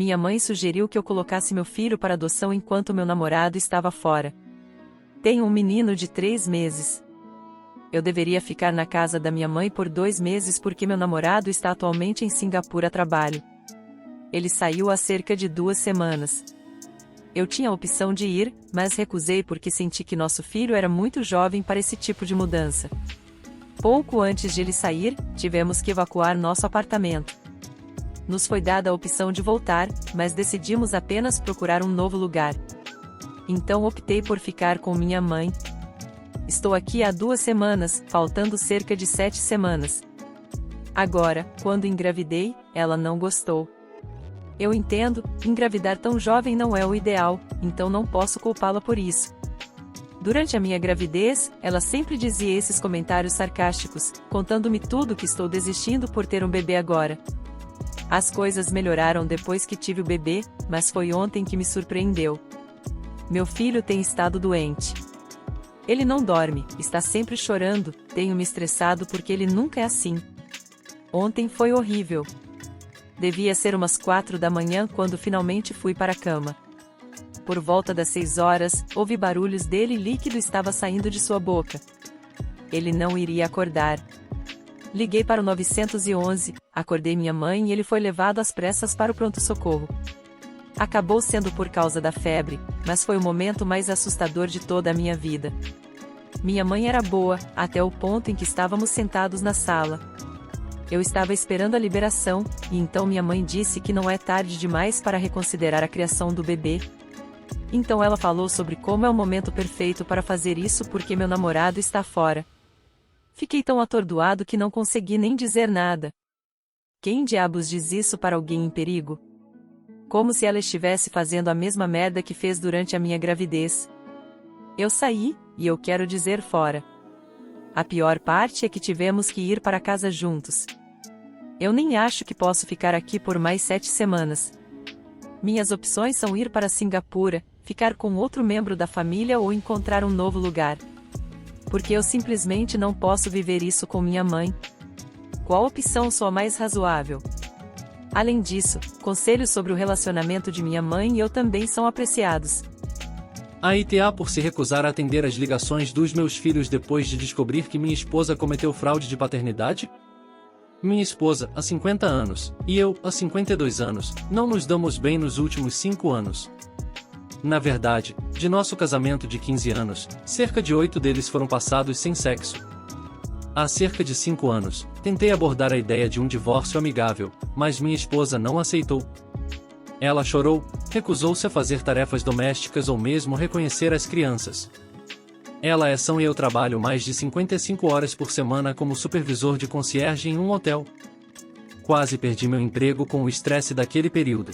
Minha mãe sugeriu que eu colocasse meu filho para adoção enquanto meu namorado estava fora. Tenho um menino de 3 meses. Eu deveria ficar na casa da minha mãe por 2 meses porque meu namorado está atualmente em Singapura a trabalho. Ele saiu há cerca de 2 semanas. Eu tinha a opção de ir, mas recusei porque senti que nosso filho era muito jovem para esse tipo de mudança. Pouco antes de ele sair, tivemos que evacuar nosso apartamento. Nos foi dada a opção de voltar, mas decidimos apenas procurar um novo lugar. Então optei por ficar com minha mãe. Estou aqui há 2 semanas, faltando cerca de 7 semanas. Agora, quando engravidei, ela não gostou. Eu entendo, engravidar tão jovem não é o ideal, então não posso culpá-la por isso. Durante a minha gravidez, ela sempre dizia esses comentários sarcásticos, contando-me tudo que estou desistindo por ter um bebê agora. As coisas melhoraram depois que tive o bebê, mas foi ontem que me surpreendeu. Meu filho tem estado doente. Ele não dorme, está sempre chorando, tenho me estressado porque ele nunca é assim. Ontem foi horrível. Devia ser umas 4 da manhã quando finalmente fui para a cama. Por volta das 6 horas, ouvi barulhos dele e líquido estava saindo de sua boca. Ele não iria acordar. Liguei para o 911, acordei minha mãe e ele foi levado às pressas para o pronto-socorro. Acabou sendo por causa da febre, mas foi o momento mais assustador de toda a minha vida. Minha mãe era boa, até o ponto em que estávamos sentados na sala. Eu estava esperando a liberação, e então minha mãe disse que não é tarde demais para reconsiderar a criação do bebê. Então ela falou sobre como é o momento perfeito para fazer isso porque meu namorado está fora. Fiquei tão atordoado que não consegui nem dizer nada. Quem diabos diz isso para alguém em perigo? Como se ela estivesse fazendo a mesma merda que fez durante a minha gravidez. Eu saí, e eu quero dizer fora. A pior parte é que tivemos que ir para casa juntos. Eu nem acho que posso ficar aqui por mais 7 semanas. Minhas opções são ir para Singapura, ficar com outro membro da família ou encontrar um novo lugar. Porque eu simplesmente não posso viver isso com minha mãe. Qual opção soa mais razoável? Além disso, conselhos sobre o relacionamento de minha mãe e eu também são apreciados. A ITA por se recusar a atender as ligações dos meus filhos depois de descobrir que minha esposa cometeu fraude de paternidade? Minha esposa, há 50 anos, e eu, há 52 anos, não nos damos bem nos últimos 5 anos. Na verdade, de nosso casamento de 15 anos, cerca de 8 deles foram passados sem sexo. Há cerca de 5 anos, tentei abordar a ideia de um divórcio amigável, mas minha esposa não aceitou. Ela chorou, recusou-se a fazer tarefas domésticas ou mesmo reconhecer as crianças. Ela é sã e eu trabalho mais de 55 horas por semana como supervisor de concierge em um hotel. Quase perdi meu emprego com o estresse daquele período.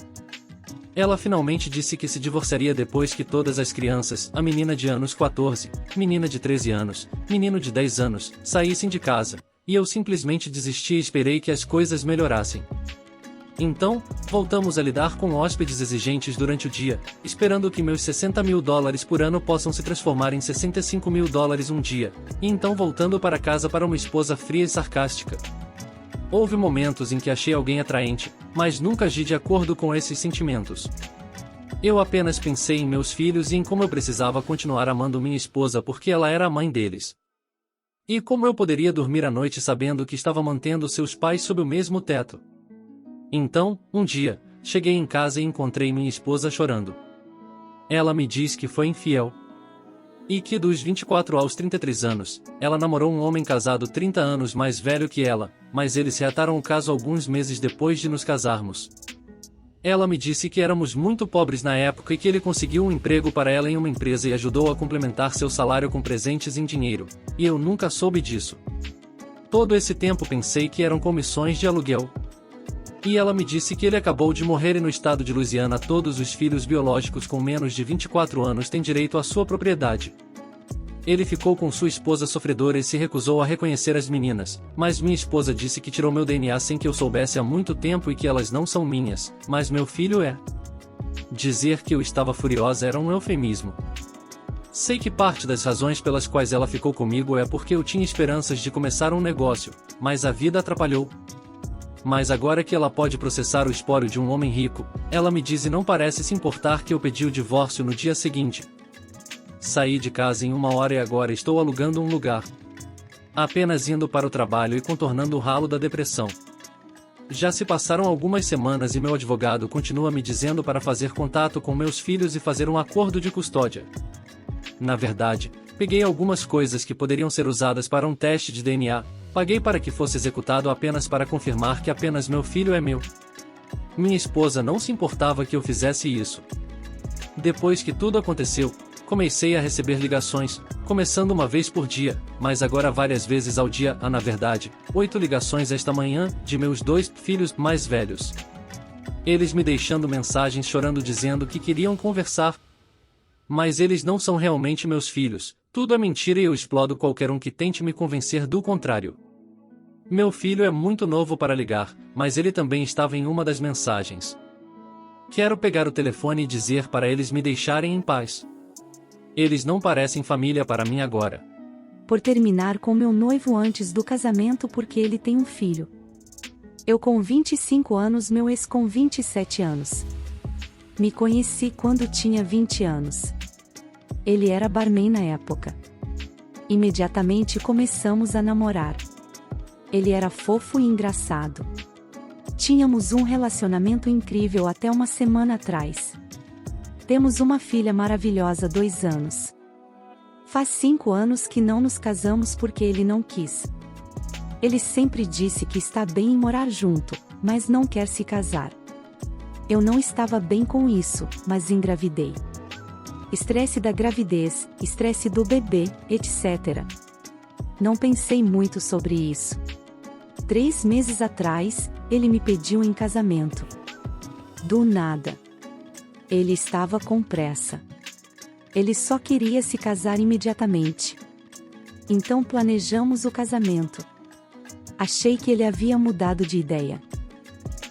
Ela finalmente disse que se divorciaria depois que todas as crianças, a menina de anos 14, menina de 13 anos, menino de 10 anos, saíssem de casa, e eu simplesmente desisti e esperei que as coisas melhorassem. Então, voltamos a lidar com hóspedes exigentes durante o dia, esperando que meus $60.000 por ano possam se transformar em $65.000 um dia, e então voltando para casa para uma esposa fria e sarcástica. Houve momentos em que achei alguém atraente, mas nunca agi de acordo com esses sentimentos. Eu apenas pensei em meus filhos e em como eu precisava continuar amando minha esposa porque ela era a mãe deles. E como eu poderia dormir à noite sabendo que estava mantendo seus pais sob o mesmo teto. Então, um dia, cheguei em casa e encontrei minha esposa chorando. Ela me diz que foi infiel. E que dos 24 aos 33 anos, ela namorou um homem casado 30 anos mais velho que ela, mas eles reataram o caso alguns meses depois de nos casarmos. Ela me disse que éramos muito pobres na época e que ele conseguiu um emprego para ela em uma empresa e ajudou a complementar seu salário com presentes em dinheiro, e eu nunca soube disso. Todo esse tempo pensei que eram comissões de aluguel. E ela me disse que ele acabou de morrer e no estado de Louisiana todos os filhos biológicos com menos de 24 anos têm direito à sua propriedade. Ele ficou com sua esposa sofredora e se recusou a reconhecer as meninas, mas minha esposa disse que tirou meu DNA sem que eu soubesse há muito tempo e que elas não são minhas, mas meu filho é. Dizer que eu estava furiosa era um eufemismo. Sei que parte das razões pelas quais ela ficou comigo é porque eu tinha esperanças de começar um negócio, mas a vida atrapalhou. Mas agora que ela pode processar o espólio de um homem rico, ela me diz e não parece se importar que eu pedi o divórcio no dia seguinte. Saí de casa em 1 hora e agora estou alugando um lugar. Apenas indo para o trabalho e contornando o ralo da depressão. Já se passaram algumas semanas e meu advogado continua me dizendo para fazer contato com meus filhos e fazer um acordo de custódia. Na verdade, peguei algumas coisas que poderiam ser usadas para um teste de DNA, paguei para que fosse executado apenas para confirmar que apenas meu filho é meu. Minha esposa não se importava que eu fizesse isso. Depois que tudo aconteceu, comecei a receber ligações, começando uma vez por dia, mas agora várias vezes ao dia, na verdade, 8 ligações esta manhã, de meus 2 filhos mais velhos. Eles me deixando mensagens chorando dizendo que queriam conversar. Mas eles não são realmente meus filhos, tudo é mentira e eu explodo qualquer um que tente me convencer do contrário. Meu filho é muito novo para ligar, mas ele também estava em uma das mensagens. Quero pegar o telefone e dizer para eles me deixarem em paz. Eles não parecem família para mim agora. Por terminar com meu noivo antes do casamento porque ele tem um filho. Eu com 25 anos, meu ex com 27 anos. Me conheci quando tinha 20 anos. Ele era barman na época. Imediatamente começamos a namorar. Ele era fofo e engraçado. Tínhamos um relacionamento incrível até uma semana atrás. Temos uma filha maravilhosa, 2 anos. Faz 5 anos que não nos casamos porque ele não quis. Ele sempre disse que está bem em morar junto, mas não quer se casar. Eu não estava bem com isso, mas engravidei. Estresse da gravidez, estresse do bebê, etc. Não pensei muito sobre isso. 3 meses atrás, ele me pediu em casamento. Do nada. Ele estava com pressa. Ele só queria se casar imediatamente. Então planejamos o casamento. Achei que ele havia mudado de ideia.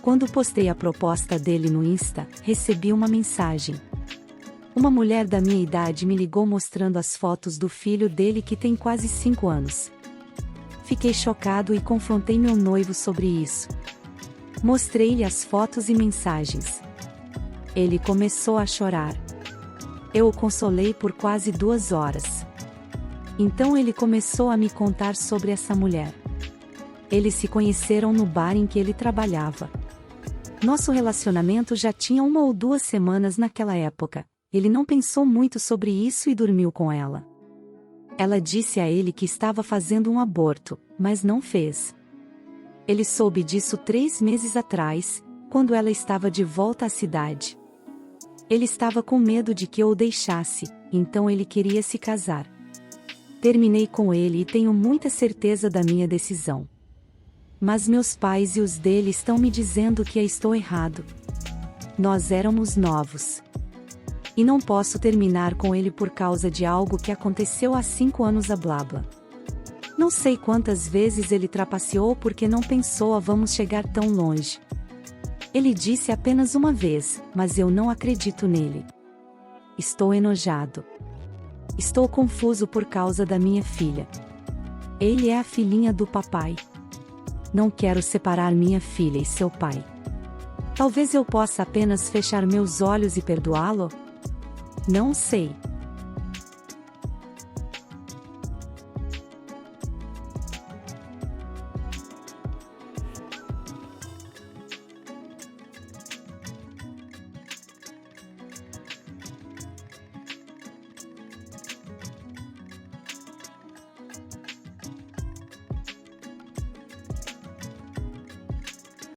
Quando postei a proposta dele no Insta, recebi uma mensagem. Uma mulher da minha idade me ligou mostrando as fotos do filho dele que tem quase 5 anos. Fiquei chocado e confrontei meu noivo sobre isso. Mostrei-lhe as fotos e mensagens. Ele começou a chorar. Eu o consolei por quase 2 horas. Então ele começou a me contar sobre essa mulher. Eles se conheceram no bar em que ele trabalhava. Nosso relacionamento já tinha 1 ou 2 semanas naquela época. Ele não pensou muito sobre isso e dormiu com ela. Ela disse a ele que estava fazendo um aborto, mas não fez. Ele soube disso 3 meses atrás, quando ela estava de volta à cidade. Ele estava com medo de que eu o deixasse, então ele queria se casar. Terminei com ele e tenho muita certeza da minha decisão. Mas meus pais e os dele estão me dizendo que estou errado. Nós éramos novos. E não posso terminar com ele por causa de algo que aconteceu há 5 anos a blabla. Não sei quantas vezes ele trapaceou porque não pensou vamos chegar tão longe. Ele disse apenas uma vez, mas eu não acredito nele. Estou enojado. Estou confuso por causa da minha filha. Ele é a filhinha do papai. Não quero separar minha filha e seu pai. Talvez eu possa apenas fechar meus olhos e perdoá-lo? Não sei.